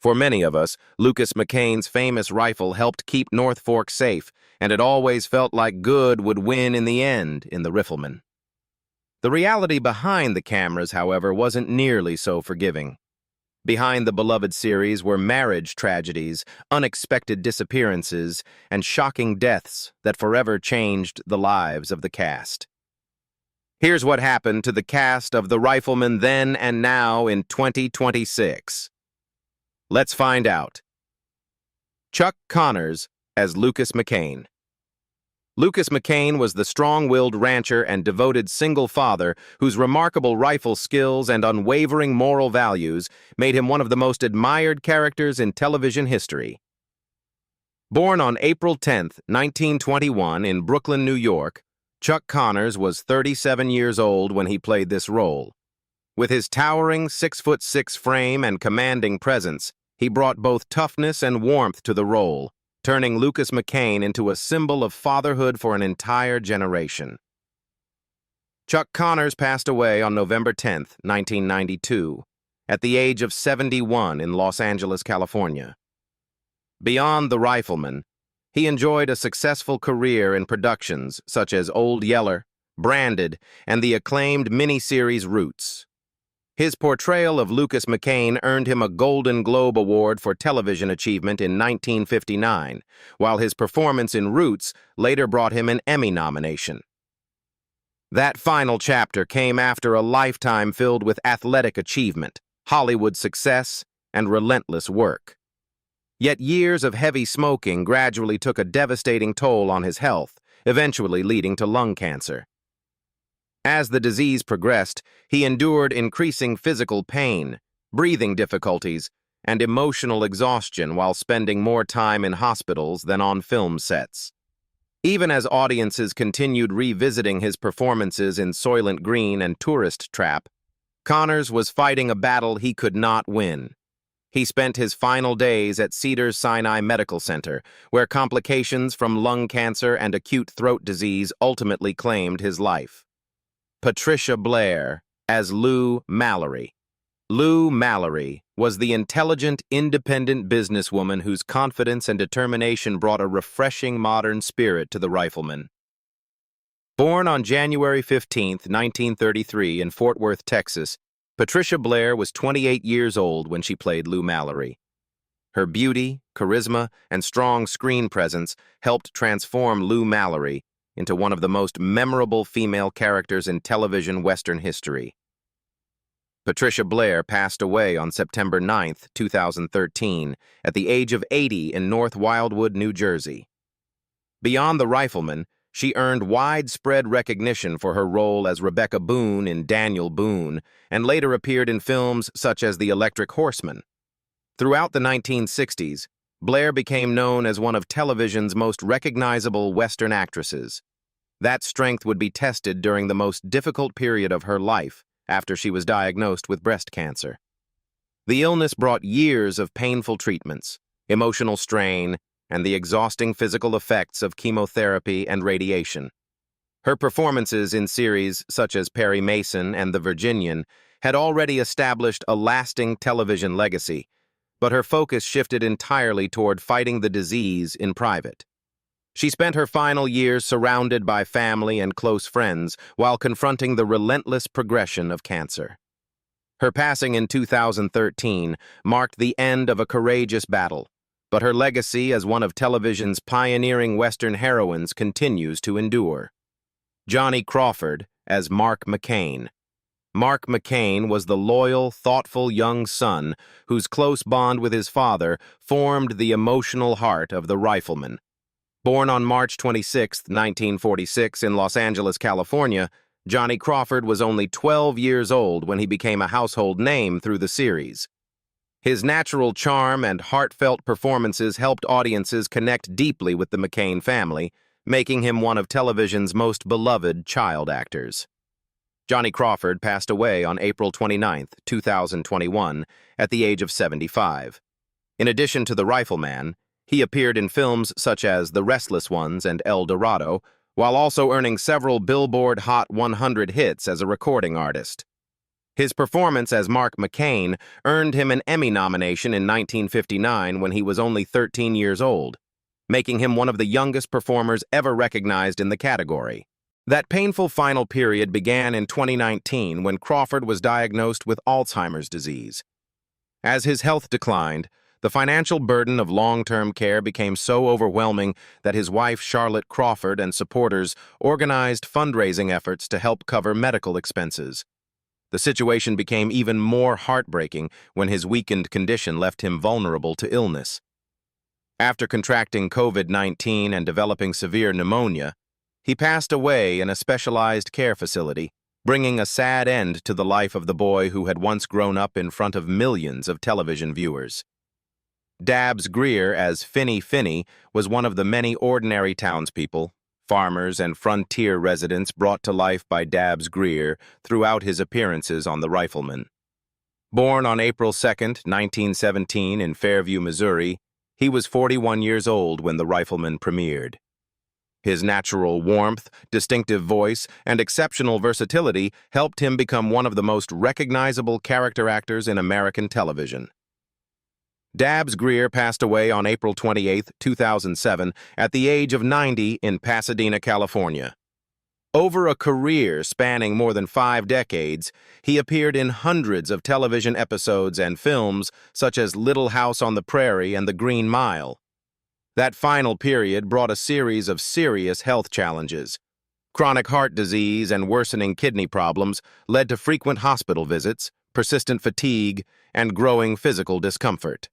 For many of us, Lucas McCain's famous rifle helped keep North Fork safe, and it always felt like good would win in the end in the Rifleman. The reality behind the cameras, however, wasn't nearly so forgiving. Behind the beloved series were marriage tragedies, unexpected disappearances, and shocking deaths that forever changed the lives of the cast. Here's what happened to the cast of The Rifleman then and now in 2026. Let's find out. Chuck Connors as Lucas McCain. Lucas McCain was the strong-willed rancher and devoted single father whose remarkable rifle skills and unwavering moral values made him one of the most admired characters in television history. Born on April 10, 1921 in Brooklyn, New York, Chuck Connors was 37 years old when he played this role. With his towering 6'6" frame and commanding presence, he brought both toughness and warmth to the role, turning Lucas McCain into a symbol of fatherhood for an entire generation. Chuck Connors passed away on November 10, 1992, at the age of 71 in Los Angeles, California. Beyond The Rifleman, he enjoyed a successful career in productions such as Old Yeller, Branded, and the acclaimed miniseries Roots. His portrayal of Lucas McCain earned him a Golden Globe Award for television achievement in 1959, while his performance in Roots later brought him an Emmy nomination. That final chapter came after a lifetime filled with athletic achievement, Hollywood success, and relentless work. Yet years of heavy smoking gradually took a devastating toll on his health, eventually leading to lung cancer. As the disease progressed, he endured increasing physical pain, breathing difficulties, and emotional exhaustion while spending more time in hospitals than on film sets. Even as audiences continued revisiting his performances in Soylent Green and Tourist Trap, Connors was fighting a battle he could not win. He spent his final days at Cedars-Sinai Medical Center, where complications from lung cancer and acute throat disease ultimately claimed his life. Patricia Blair as Lou Mallory. Lou Mallory was the intelligent, independent businesswoman whose confidence and determination brought a refreshing modern spirit to The Rifleman. Born on January 15, 1933 in Fort Worth, Texas, Patricia Blair was 28 years old when she played Lou Mallory. Her beauty, charisma, and strong screen presence helped transform Lou Mallory into one of the most memorable female characters in television Western history. Patricia Blair passed away on September 9, 2013, at the age of 80 in North Wildwood, New Jersey. Beyond The Rifleman, she earned widespread recognition for her role as Rebecca Boone in Daniel Boone, and later appeared in films such as The Electric Horseman. Throughout the 1960s, Blair became known as one of television's most recognizable Western actresses. That strength would be tested during the most difficult period of her life after she was diagnosed with breast cancer. The illness brought years of painful treatments, emotional strain, and the exhausting physical effects of chemotherapy and radiation. Her performances in series such as Perry Mason and The Virginian had already established a lasting television legacy, but her focus shifted entirely toward fighting the disease in private. She spent her final years surrounded by family and close friends while confronting the relentless progression of cancer. Her passing in 2013 marked the end of a courageous battle, but her legacy as one of television's pioneering Western heroines continues to endure. Johnny Crawford as Mark McCain. Mark McCain was the loyal, thoughtful young son whose close bond with his father formed the emotional heart of The Rifleman. Born on March 26, 1946 in Los Angeles, California, Johnny Crawford was only 12 years old when he became a household name through the series. His natural charm and heartfelt performances helped audiences connect deeply with the McCain family, making him one of television's most beloved child actors. Johnny Crawford passed away on April 29, 2021, at the age of 75. In addition to The Rifleman, he appeared in films such as The Restless Ones and El Dorado, while also earning several Billboard Hot 100 hits as a recording artist. His performance as Mark McCain earned him an Emmy nomination in 1959 when he was only 13 years old, making him one of the youngest performers ever recognized in the category. That painful final period began in 2019 when Crawford was diagnosed with Alzheimer's disease. As his health declined, the financial burden of long-term care became so overwhelming that his wife Charlotte Crawford and supporters organized fundraising efforts to help cover medical expenses. The situation became even more heartbreaking when his weakened condition left him vulnerable to illness. After contracting COVID-19 and developing severe pneumonia, he passed away in a specialized care facility, bringing a sad end to the life of the boy who had once grown up in front of millions of television viewers. Dabbs Greer as Finney was one of the many ordinary townspeople, farmers, and frontier residents brought to life by Dabbs Greer throughout his appearances on The Rifleman. Born on April 2, 1917 in Fairview, Missouri, he was 41 years old when The Rifleman premiered. His natural warmth, distinctive voice, and exceptional versatility helped him become one of the most recognizable character actors in American television. Dabbs Greer passed away on April 28, 2007, at the age of 90 in Pasadena, California. Over a career spanning more than 5 decades, he appeared in hundreds of television episodes and films such as Little House on the Prairie and The Green Mile. That final period brought a series of serious health challenges. Chronic heart disease and worsening kidney problems led to frequent hospital visits, persistent fatigue, and growing physical discomfort.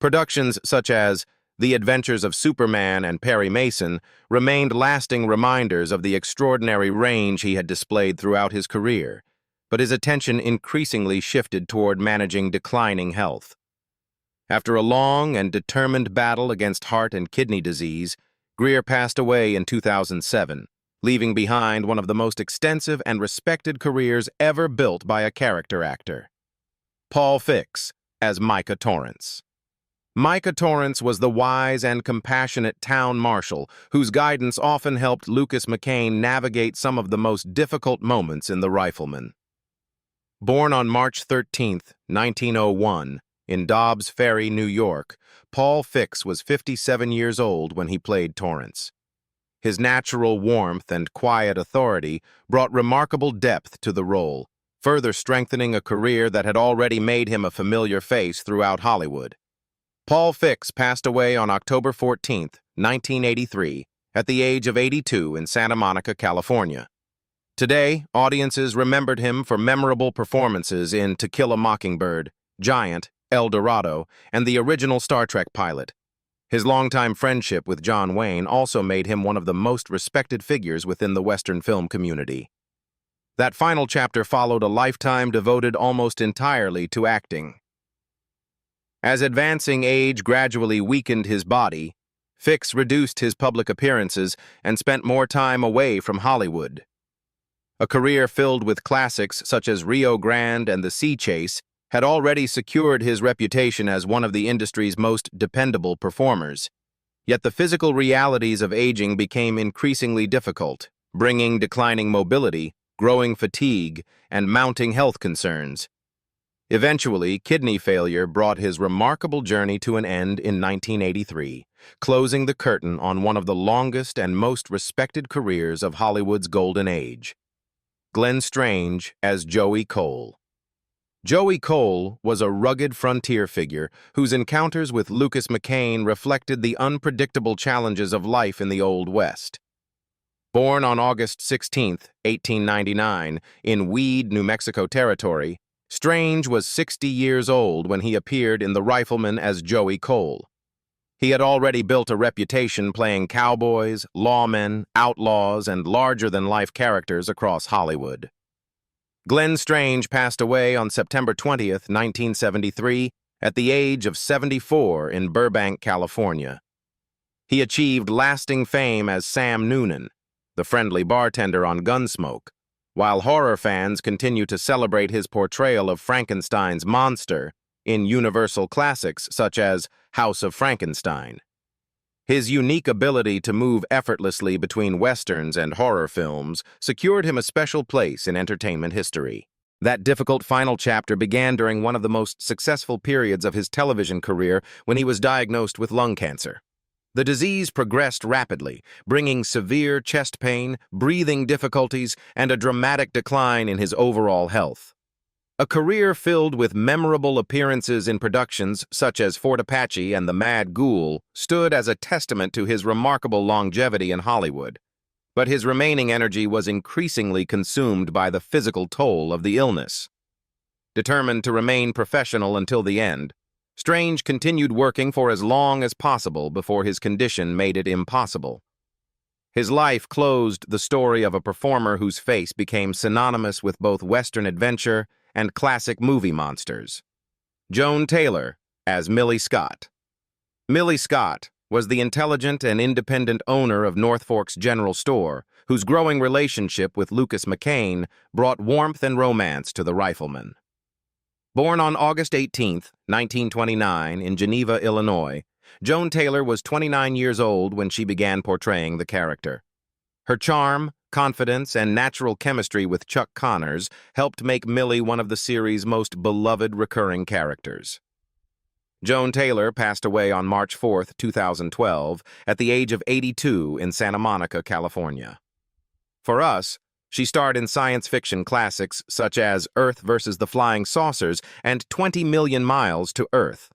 Productions such as The Adventures of Superman and Perry Mason remained lasting reminders of the extraordinary range he had displayed throughout his career, but his attention increasingly shifted toward managing declining health. After a long and determined battle against heart and kidney disease, Greer passed away in 2007, leaving behind one of the most extensive and respected careers ever built by a character actor. Paul Fix as Micah Torrance. Micah Torrance was the wise and compassionate town marshal whose guidance often helped Lucas McCain navigate some of the most difficult moments in The Rifleman. Born on March 13, 1901, in Dobbs Ferry, New York, Paul Fix was 57 years old when he played Torrance. His natural warmth and quiet authority brought remarkable depth to the role, further strengthening a career that had already made him a familiar face throughout Hollywood. Paul Fix passed away on October 14, 1983, at the age of 82 in Santa Monica, California. Today, audiences remembered him for memorable performances in To Kill a Mockingbird, Giant, El Dorado, and the original Star Trek pilot. His longtime friendship with John Wayne also made him one of the most respected figures within the Western film community. That final chapter followed a lifetime devoted almost entirely to acting. As advancing age gradually weakened his body, Fix reduced his public appearances and spent more time away from Hollywood. A career filled with classics such as Rio Grande and The Sea Chase had already secured his reputation as one of the industry's most dependable performers. Yet the physical realities of aging became increasingly difficult, bringing declining mobility, growing fatigue, and mounting health concerns. Eventually, kidney failure brought his remarkable journey to an end in 1983, closing the curtain on one of the longest and most respected careers of Hollywood's golden age. Glenn Strange as Joey Cole. Joey Cole was a rugged frontier figure whose encounters with Lucas McCain reflected the unpredictable challenges of life in the Old West. Born on August 16, 1899, in Weed, New Mexico Territory, Strange was 60 years old when he appeared in The Rifleman as Joey Cole. He had already built a reputation playing cowboys, lawmen, outlaws, and larger-than-life characters across Hollywood. Glenn Strange passed away on September 20, 1973, at the age of 74 in Burbank, California. He achieved lasting fame as Sam Noonan, the friendly bartender on Gunsmoke, while horror fans continue to celebrate his portrayal of Frankenstein's monster in Universal classics such as House of Frankenstein. His unique ability to move effortlessly between westerns and horror films secured him a special place in entertainment history. That difficult final chapter began during one of the most successful periods of his television career when he was diagnosed with lung cancer. The disease progressed rapidly, bringing severe chest pain, breathing difficulties, and a dramatic decline in his overall health. A career filled with memorable appearances in productions such as Fort Apache and The Mad Ghoul stood as a testament to his remarkable longevity in Hollywood. But his remaining energy was increasingly consumed by the physical toll of the illness. Determined to remain professional until the end, Strange continued working for as long as possible before his condition made it impossible. His life closed the story of a performer whose face became synonymous with both Western adventure and classic movie monsters. Joan Taylor as Millie Scott. Millie Scott was the intelligent and independent owner of North Fork's General Store, whose growing relationship with Lucas McCain brought warmth and romance to the Rifleman. Born on August 18, 1929, in Geneva, Illinois, Joan Taylor was 29 years old when she began portraying the character. Her charm, confidence, and natural chemistry with Chuck Connors helped make Millie one of the series' most beloved recurring characters. Joan Taylor passed away on March 4, 2012, at the age of 82 in Santa Monica, California. For us, she starred in science fiction classics such as Earth vs. the Flying Saucers and 20 Million Miles to Earth.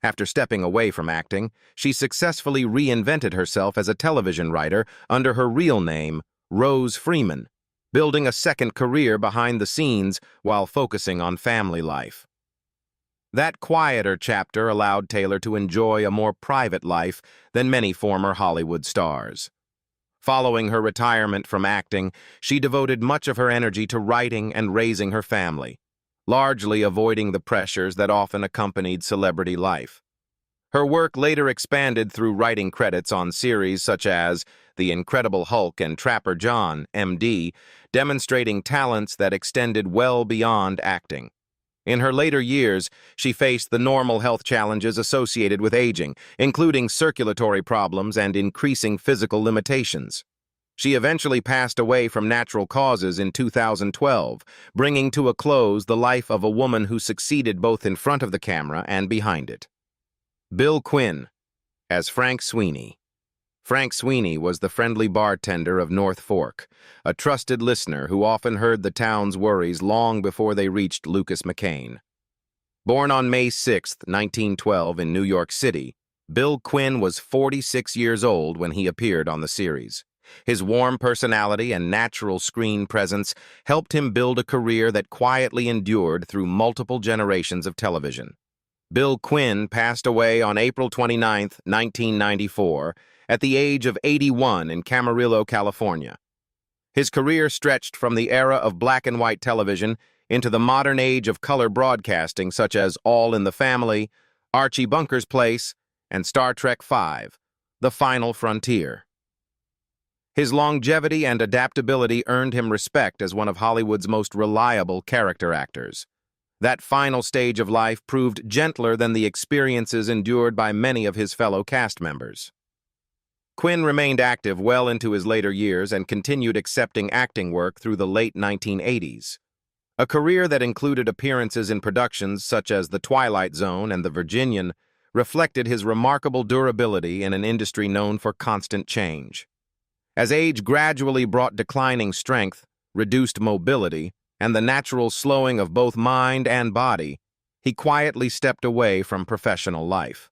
After stepping away from acting, she successfully reinvented herself as a television writer under her real name, Rose Freeman, building a second career behind the scenes while focusing on family life. That quieter chapter allowed Taylor to enjoy a more private life than many former Hollywood stars. Following her retirement from acting, she devoted much of her energy to writing and raising her family, largely avoiding the pressures that often accompanied celebrity life. Her work later expanded through writing credits on series such as The Incredible Hulk and Trapper John, M.D., demonstrating talents that extended well beyond acting. In her later years, she faced the normal health challenges associated with aging, including circulatory problems and increasing physical limitations. She eventually passed away from natural causes in 2012, bringing to a close the life of a woman who succeeded both in front of the camera and behind it. Bill Quinn as Frank Sweeney. Frank Sweeney was the friendly bartender of North Fork, a trusted listener who often heard the town's worries long before they reached Lucas McCain. Born on May 6, 1912 in New York City, Bill Quinn was 46 years old when he appeared on the series. His warm personality and natural screen presence helped him build a career that quietly endured through multiple generations of television. Bill Quinn passed away on April 29, 1994, at the age of 81 in Camarillo, California. His career stretched from the era of black and white television into the modern age of color broadcasting such as All in the Family, Archie Bunker's Place, and Star Trek V, The Final Frontier. His longevity and adaptability earned him respect as one of Hollywood's most reliable character actors. That final stage of life proved gentler than the experiences endured by many of his fellow cast members. Quinn remained active well into his later years and continued accepting acting work through the late 1980s. A career that included appearances in productions such as The Twilight Zone and The Virginian reflected his remarkable durability in an industry known for constant change. As age gradually brought declining strength, reduced mobility, and the natural slowing of both mind and body, he quietly stepped away from professional life.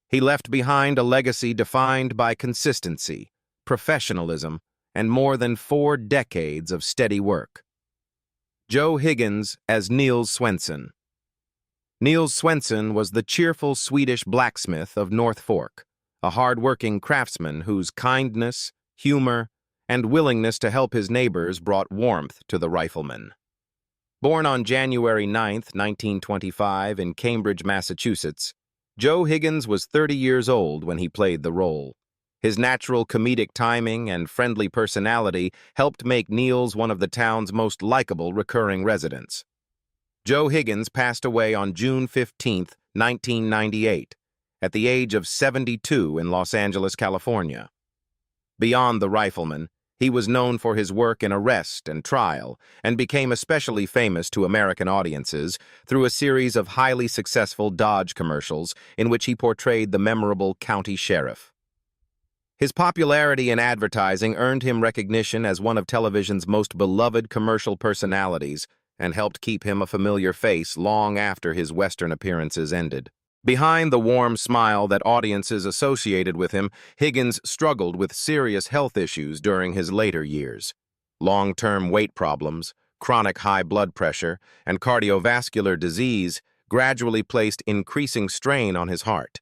He left behind a legacy defined by consistency, professionalism, and more than 4 decades of steady work. Joe Higgins as Niels Swenson. Niels Swenson was the cheerful Swedish blacksmith of North Fork, a hard-working craftsman whose kindness, humor, and willingness to help his neighbors brought warmth to the Rifleman. Born on January 9, 1925, in Cambridge, Massachusetts, Joe Higgins was 30 years old when he played the role. His natural comedic timing and friendly personality helped make Niels one of the town's most likable recurring residents. Joe Higgins passed away on June 15, 1998, at the age of 72 in Los Angeles, California. Beyond the Rifleman, He was known for his work in arrest and trial, and became especially famous to American audiences through a series of highly successful Dodge commercials in which he portrayed the memorable county sheriff. His popularity in advertising earned him recognition as one of television's most beloved commercial personalities and helped keep him a familiar face long after his Western appearances ended. Behind the warm smile that audiences associated with him, Higgins struggled with serious health issues during his later years. Long-term weight problems, chronic high blood pressure, and cardiovascular disease gradually placed increasing strain on his heart.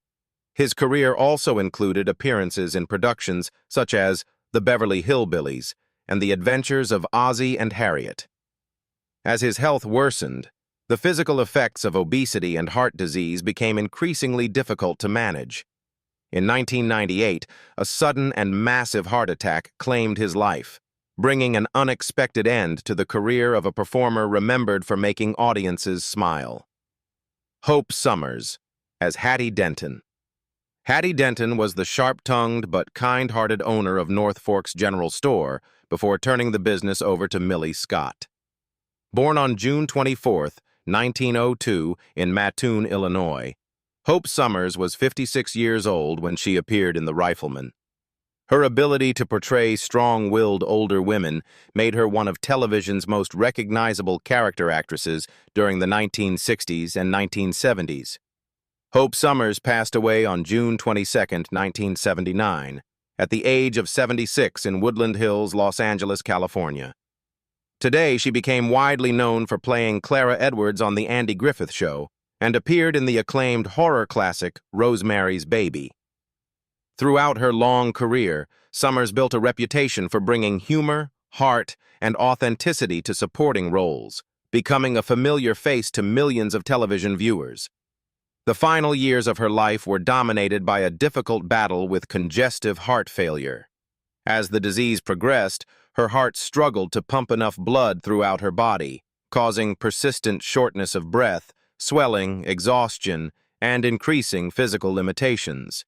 His career also included appearances in productions such as The Beverly Hillbillies and The Adventures of Ozzie and Harriet. As his health worsened, the physical effects of obesity and heart disease became increasingly difficult to manage. In 1998, a sudden and massive heart attack claimed his life, bringing an unexpected end to the career of a performer remembered for making audiences smile. Hope Summers as Hattie Denton. Hattie Denton was the sharp-tongued but kind-hearted owner of North Fork's General Store before turning the business over to Millie Scott. Born on June 24, 1902, in Mattoon, Illinois, Hope Summers was 56 years old when she appeared in The Rifleman. Her ability to portray strong-willed older women made her one of television's most recognizable character actresses during the 1960s and 1970s. Hope Summers passed away on June 22, 1979, at the age of 76 in Woodland Hills, Los Angeles, California. Today, she became widely known for playing Clara Edwards on The Andy Griffith Show and appeared in the acclaimed horror classic Rosemary's Baby. Throughout her long career, Summers built a reputation for bringing humor, heart, and authenticity to supporting roles, becoming a familiar face to millions of television viewers. The final years of her life were dominated by a difficult battle with congestive heart failure. As the disease progressed, her heart struggled to pump enough blood throughout her body, causing persistent shortness of breath, swelling, exhaustion, and increasing physical limitations.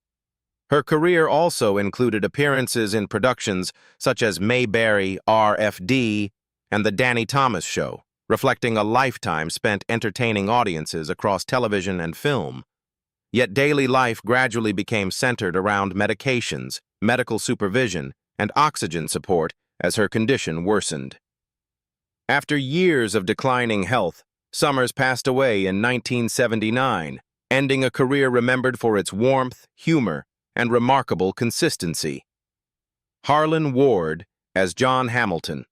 Her career also included appearances in productions such as Mayberry, RFD, and The Danny Thomas Show, reflecting a lifetime spent entertaining audiences across television and film. Yet daily life gradually became centered around medications, medical supervision, and oxygen support as her condition worsened. After years of declining health, Summers passed away in 1979, ending a career remembered for its warmth, humor, and remarkable consistency. Harlon Ward as John Hamilton.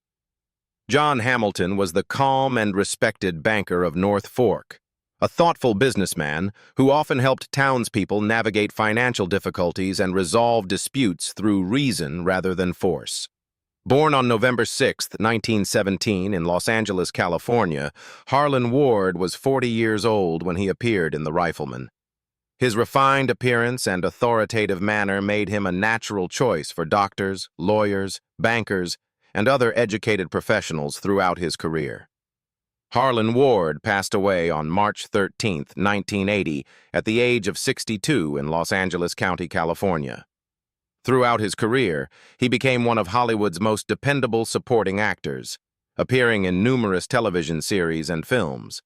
John Hamilton was the calm and respected banker of North Fork, a thoughtful businessman who often helped townspeople navigate financial difficulties and resolve disputes through reason rather than force. Born on November 6, 1917, in Los Angeles, California, Harlon Ward was 40 years old when he appeared in The Rifleman. His refined appearance and authoritative manner made him a natural choice for doctors, lawyers, bankers, and other educated professionals throughout his career. Harlon Ward passed away on March 13, 1980, at the age of 62 in Los Angeles County, California. Throughout his career, he became one of Hollywood's most dependable supporting actors, appearing in numerous television series and films.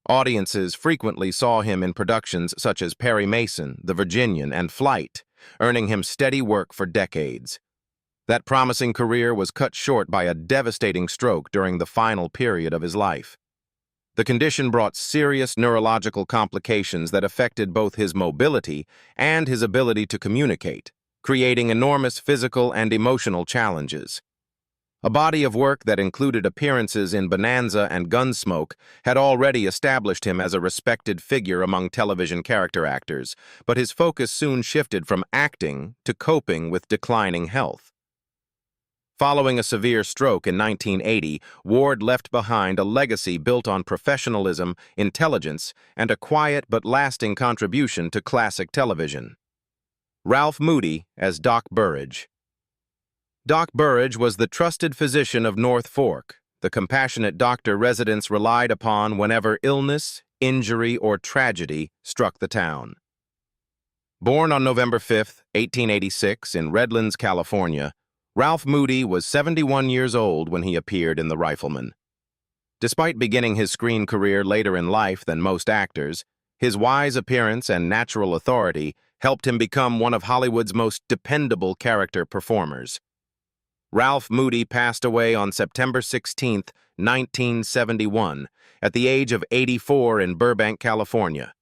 Audiences frequently saw him in productions such as Perry Mason, The Virginian, and Flight, earning him steady work for decades. That promising career was cut short by a devastating stroke during the final period of his life. The condition brought serious neurological complications that affected both his mobility and his ability to communicate, creating enormous physical and emotional challenges. A body of work that included appearances in Bonanza and Gunsmoke had already established him as a respected figure among television character actors, but his focus soon shifted from acting to coping with declining health. Following a severe stroke in 1980, Ward left behind a legacy built on professionalism, intelligence, and a quiet but lasting contribution to classic television. Ralph Moody as Doc Burridge. Doc Burridge was the trusted physician of North Fork, the compassionate doctor residents relied upon whenever illness, injury, or tragedy struck the town. Born on November 5, 1886, in Redlands, California, Ralph Moody was 71 years old when he appeared in The Rifleman. Despite beginning his screen career later in life than most actors, his wise appearance and natural authority helped him become one of Hollywood's most dependable character performers. Ralph Moody passed away on September 16, 1971, at the age of 84 in Burbank, California.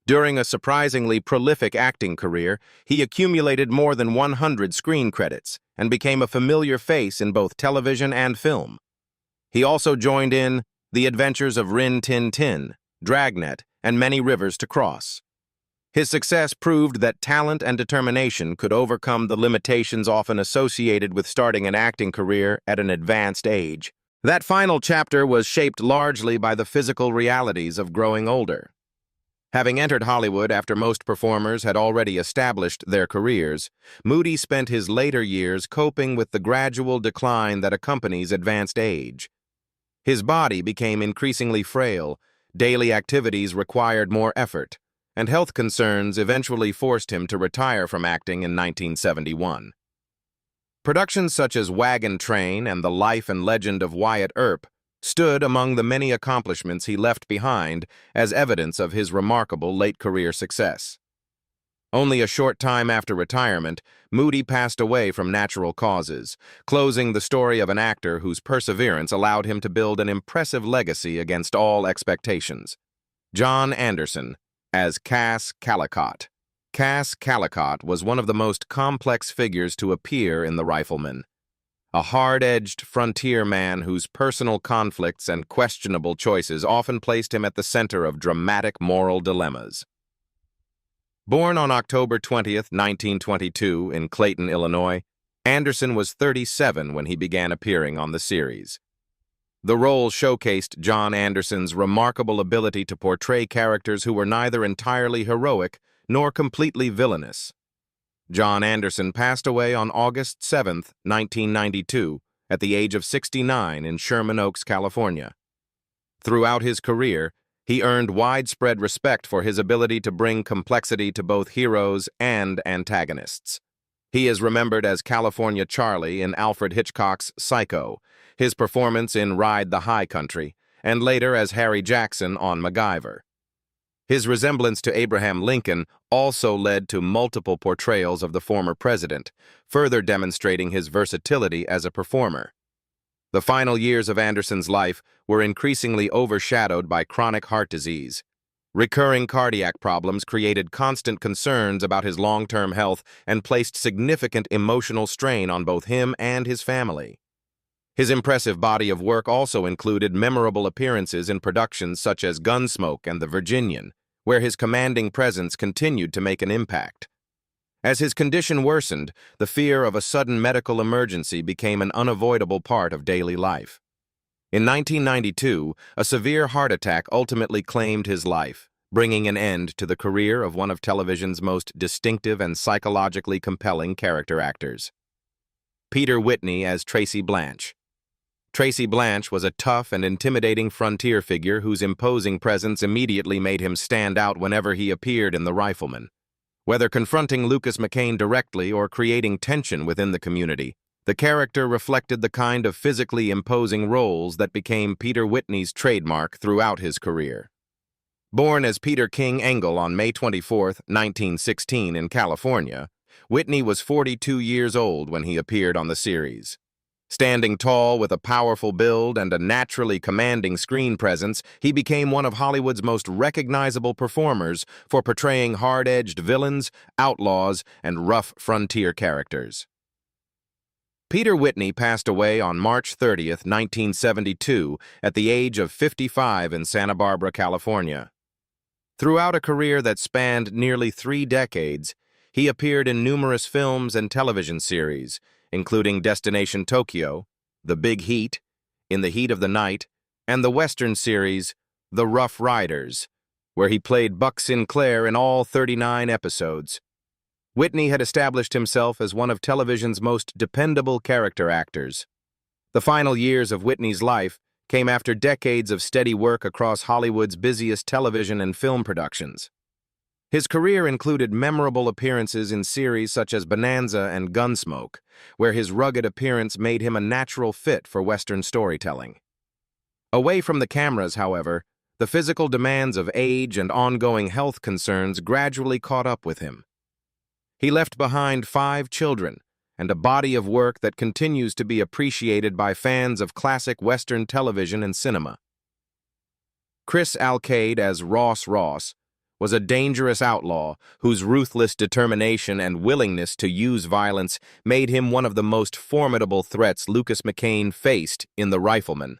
During a surprisingly prolific acting career, he accumulated more than 100 screen credits and became a familiar face in both television and film. He also joined in The Adventures of Rin Tin Tin, Dragnet, and Many Rivers to Cross. His success proved that talent and determination could overcome the limitations often associated with starting an acting career at an advanced age. That final chapter was shaped largely by the physical realities of growing older. Having entered Hollywood after most performers had already established their careers, Moody spent his later years coping with the gradual decline that accompanies advanced age. His body became increasingly frail, daily activities required more effort, and health concerns eventually forced him to retire from acting in 1971. Productions such as Wagon Train and The Life and Legend of Wyatt Earp stood among the many accomplishments he left behind as evidence of his remarkable late-career success. Only a short time after retirement, Moody passed away from natural causes, closing the story of an actor whose perseverance allowed him to build an impressive legacy against all expectations. John Anderson, as Cass Callicott. Cass Callicott was one of the most complex figures to appear in The Rifleman. A hard-edged frontier man whose personal conflicts and questionable choices often placed him at the center of dramatic moral dilemmas. Born on October 20, 1922, in Clayton, Illinois, Anderson was 37 when he began appearing on the series. The role showcased John Anderson's remarkable ability to portray characters who were neither entirely heroic nor completely villainous. John Anderson passed away on August 7, 1992, at the age of 69 in Sherman Oaks, California. Throughout his career, he earned widespread respect for his ability to bring complexity to both heroes and antagonists. He is remembered as California Charlie in Alfred Hitchcock's Psycho, his performance in Ride the High Country, and later as Harry Jackson on MacGyver. His resemblance to Abraham Lincoln also led to multiple portrayals of the former president, further demonstrating his versatility as a performer. The final years of Anderson's life were increasingly overshadowed by chronic heart disease. Recurring cardiac problems created constant concerns about his long-term health and placed significant emotional strain on both him and his family. His impressive body of work also included memorable appearances in productions such as Gunsmoke and The Virginian, where his commanding presence continued to make an impact. As his condition worsened, the fear of a sudden medical emergency became an unavoidable part of daily life. In 1992, a severe heart attack ultimately claimed his life, bringing an end to the career of one of television's most distinctive and psychologically compelling character actors. Peter Whitney as Tracy Blanche. Tracy Blanche was a tough and intimidating frontier figure whose imposing presence immediately made him stand out whenever he appeared in The Rifleman. Whether confronting Lucas McCain directly or creating tension within the community, the character reflected the kind of physically imposing roles that became Peter Whitney's trademark throughout his career. Born as Peter King Engel on May 24, 1916 in California, Whitney was 42 years old when he appeared on the series. Standing tall with a powerful build and a naturally commanding screen presence, he became one of Hollywood's most recognizable performers for portraying hard-edged villains, outlaws, and rough frontier characters. Peter Whitney passed away on March 30, 1972, at the age of 55 in Santa Barbara, California. Throughout a career that spanned nearly 3 decades, he appeared in numerous films and television series, including Destination Tokyo, The Big Heat, In the Heat of the Night, and the Western series The Rough Riders, where he played Buck Sinclair in all 39 episodes. Whitney had established himself as one of television's most dependable character actors. The final years of Whitney's life came after decades of steady work across Hollywood's busiest television and film productions. His career included memorable appearances in series such as Bonanza and Gunsmoke, where his rugged appearance made him a natural fit for Western storytelling. Away from the cameras, however, the physical demands of age and ongoing health concerns gradually caught up with him. He left behind 5 children and a body of work that continues to be appreciated by fans of classic Western television and cinema. Chris Alcade as Ross was a dangerous outlaw whose ruthless determination and willingness to use violence made him one of the most formidable threats Lucas McCain faced in The Rifleman.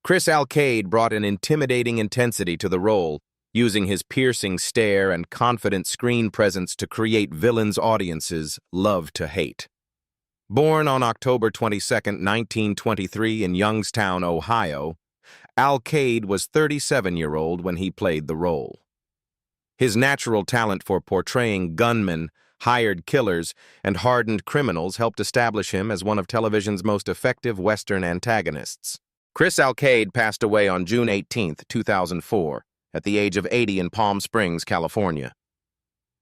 Chris Alcade brought an intimidating intensity to the role, using his piercing stare and confident screen presence to create villains audiences love to hate. Born on October 22, 1923 in Youngstown, Ohio, Alcade was 37-year-old when he played the role. His natural talent for portraying gunmen, hired killers, and hardened criminals helped establish him as one of television's most effective Western antagonists. Chris Alcade passed away on June 18, 2004, at the age of 80 in Palm Springs, California.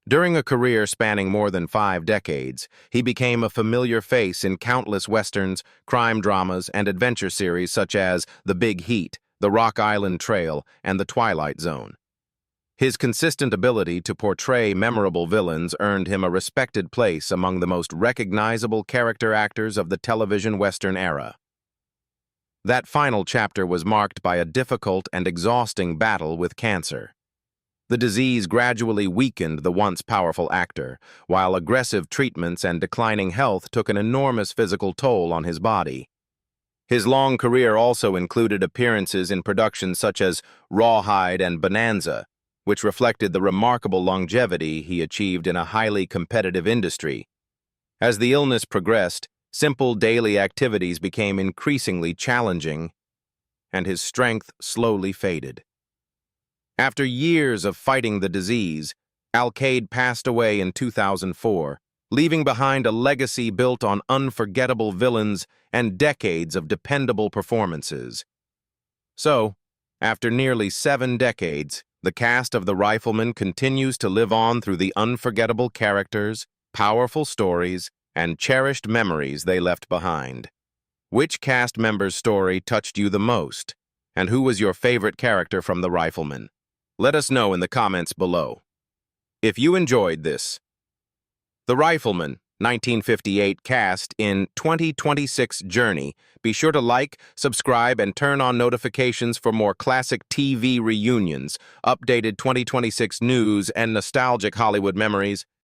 During a career spanning more than 5 decades, he became a familiar face in countless Westerns, crime dramas, and adventure series such as The Big Heat, The Rock Island Trail, and The Twilight Zone. His consistent ability to portray memorable villains earned him a respected place among the most recognizable character actors of the television Western era. That final chapter was marked by a difficult and exhausting battle with cancer. The disease gradually weakened the once powerful actor, while aggressive treatments and declining health took an enormous physical toll on his body. His long career also included appearances in productions such as Rawhide and Bonanza, which reflected the remarkable longevity he achieved in a highly competitive industry. As the illness progressed, simple daily activities became increasingly challenging, and his strength slowly faded. After years of fighting the disease, Alcade passed away in 2004, leaving behind a legacy built on unforgettable villains and decades of dependable performances. So, after nearly 7 decades, the cast of The Rifleman continues to live on through the unforgettable characters, powerful stories, and cherished memories they left behind. Which cast member's story touched you the most, and who was your favorite character from The Rifleman? Let us know in the comments below. If you enjoyed this, The Rifleman, 1958 cast in 2026 Journey, be sure to like, subscribe, and turn on notifications for more classic TV reunions, updated 2026 news, and nostalgic Hollywood memories.